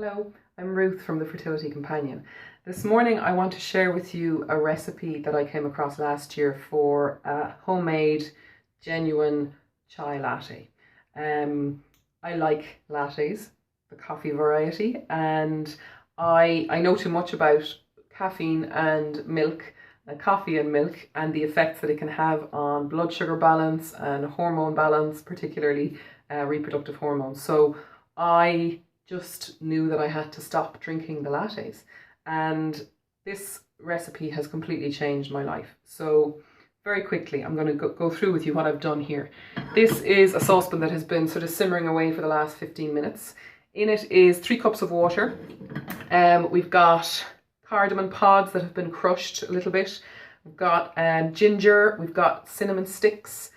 Hello, I'm Ruth from the Fertility Companion. This morning I want to share with you a recipe that I came across last year for a homemade, genuine chai latte. I like lattes, the coffee variety, and I know too much about caffeine and milk, coffee and milk, and the effects that it can have on blood sugar balance and hormone balance, particularly reproductive hormones. So I just knew that I had to stop drinking the lattes, and this recipe has completely changed my life. So very quickly I'm going to go through with you what I've done here. This is a saucepan that has been sort of simmering away for the last 15 minutes. In it is 3 cups of water. We've got cardamom pods that have been crushed a little bit. We've got ginger, we've got cinnamon sticks,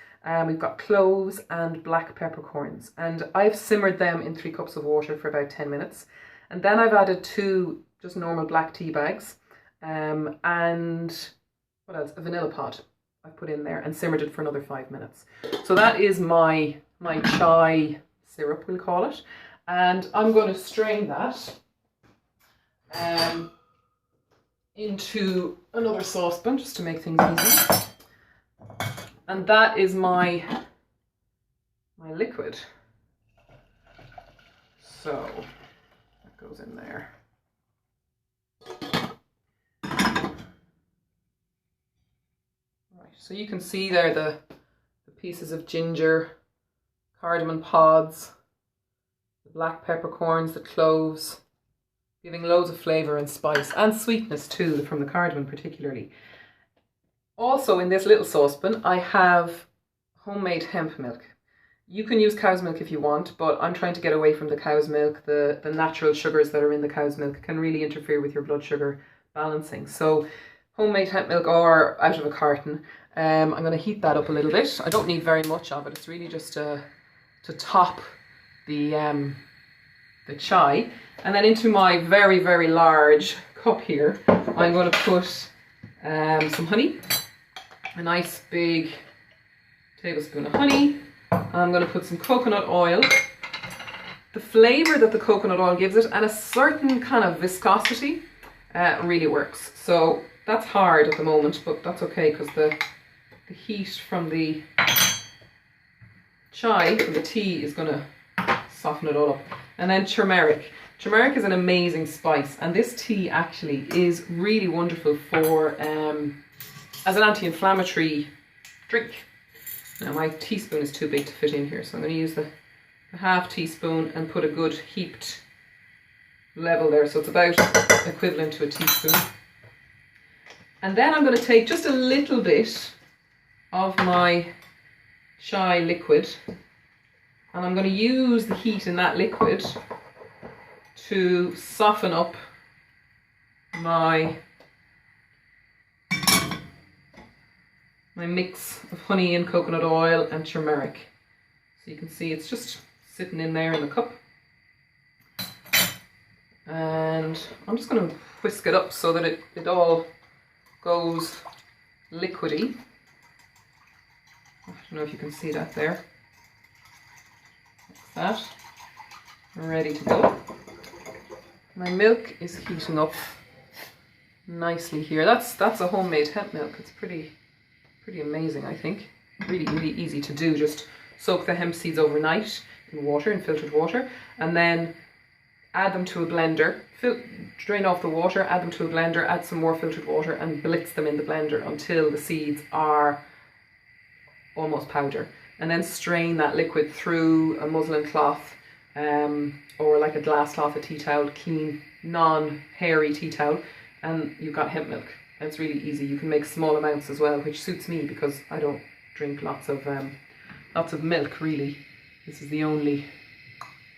we've got cloves and black peppercorns, and I've simmered them in 3 cups of water for about 10 minutes. And then I've added 2 just normal black tea bags, and what else? A vanilla pod I've put in there and simmered it for another 5 minutes. So that is my chai syrup, we'll call it. And I'm going to strain that into another saucepan just to make things easy. And that is my liquid. So that goes in there. Right, so you can see there the pieces of ginger, cardamom pods, the black peppercorns, the cloves, giving loads of flavour and spice and sweetness too from the cardamom particularly. Also in this little saucepan I have homemade hemp milk. You can use cow's milk if you want, but I'm trying to get away from the cow's milk. The natural sugars that are in the cow's milk can really interfere with your blood sugar balancing. So homemade hemp milk or out of a carton. I'm going to heat that up a little bit. I don't need very much of it. It's really just to top the chai. And then into my very, very large cup here, I'm going to put some honey. A nice big tablespoon of honey. I'm going to put some coconut oil. The flavour that the coconut oil gives it and a certain kind of viscosity really works. So that's hard at the moment, but that's okay because the heat from the chai, from the tea, is going to soften it all up. And then turmeric. Turmeric is an amazing spice, and this tea actually is really wonderful for as an anti-inflammatory drink. Now my teaspoon is too big to fit in here, so I'm going to use the half teaspoon and put a good heaped level there, so it's about equivalent to a teaspoon. And then I'm going to take just a little bit of my chai liquid, and I'm going to use the heat in that liquid to soften up my mix of honey and coconut oil and turmeric. So you can see it's just sitting in there in the cup. And I'm just going to whisk it up so that it all goes liquidy. I don't know if you can see that there. Like that. Ready to go. My milk is heating up nicely here. That's a homemade hemp milk. It's pretty amazing, I think. Really, really easy to do. Just soak the hemp seeds overnight in water, in filtered water, and then add them to a blender. Drain off the water, add them to a blender, add some more filtered water, and blitz them in the blender until the seeds are almost powder. And then strain that liquid through a muslin cloth, or like a glass cloth, a tea towel, clean, non-hairy tea towel, and you've got hemp milk. And it's really easy. You can make small amounts as well, which suits me because I don't drink lots of milk really. This is the only,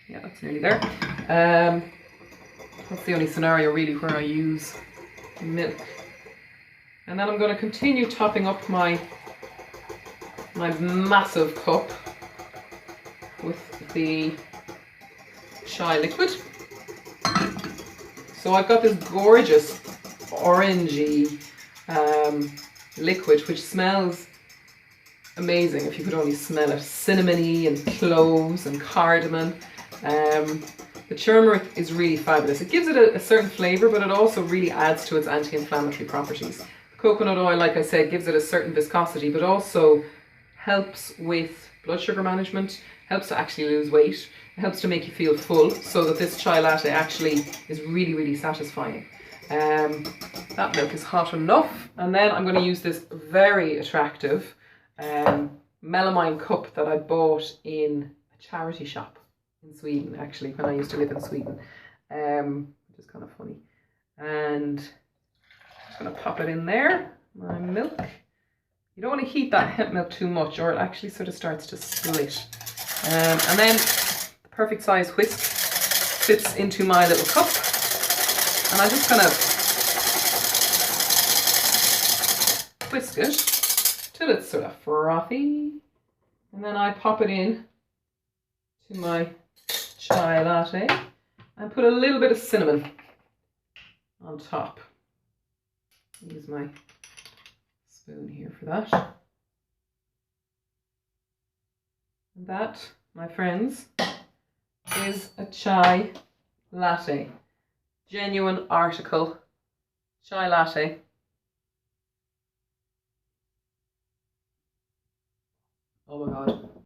yeah, that's nearly there. That's the only scenario really where I use milk. And then I'm going to continue topping up my massive cup with the chai liquid. So I've got this gorgeous orangey liquid which smells amazing if you could only smell it. Cinnamony and cloves and cardamom. The The turmeric is really fabulous. It gives it a certain flavour, but it also really adds to its anti-inflammatory properties. Coconut oil, like I said, gives it a certain viscosity, but also helps with blood sugar management, helps to actually lose weight, it helps to make you feel full, so that this chai latte actually is really, really satisfying. That milk is hot enough, and then I'm going to use this very attractive melamine cup that I bought in a charity shop in Sweden, actually, when I used to live in Sweden, which is kind of funny. And I'm just going to pop it in there, my milk. You don't want to heat that hemp milk too much, or it actually sort of starts to split. And then the perfect size whisk fits into my little cup, and I'm just going to whisk it till it's sort of frothy, and then I pop it in to my chai latte and put a little bit of cinnamon on top. Use my spoon here for that. And that, my friends, is a chai latte. Genuine article chai latte. Oh my God.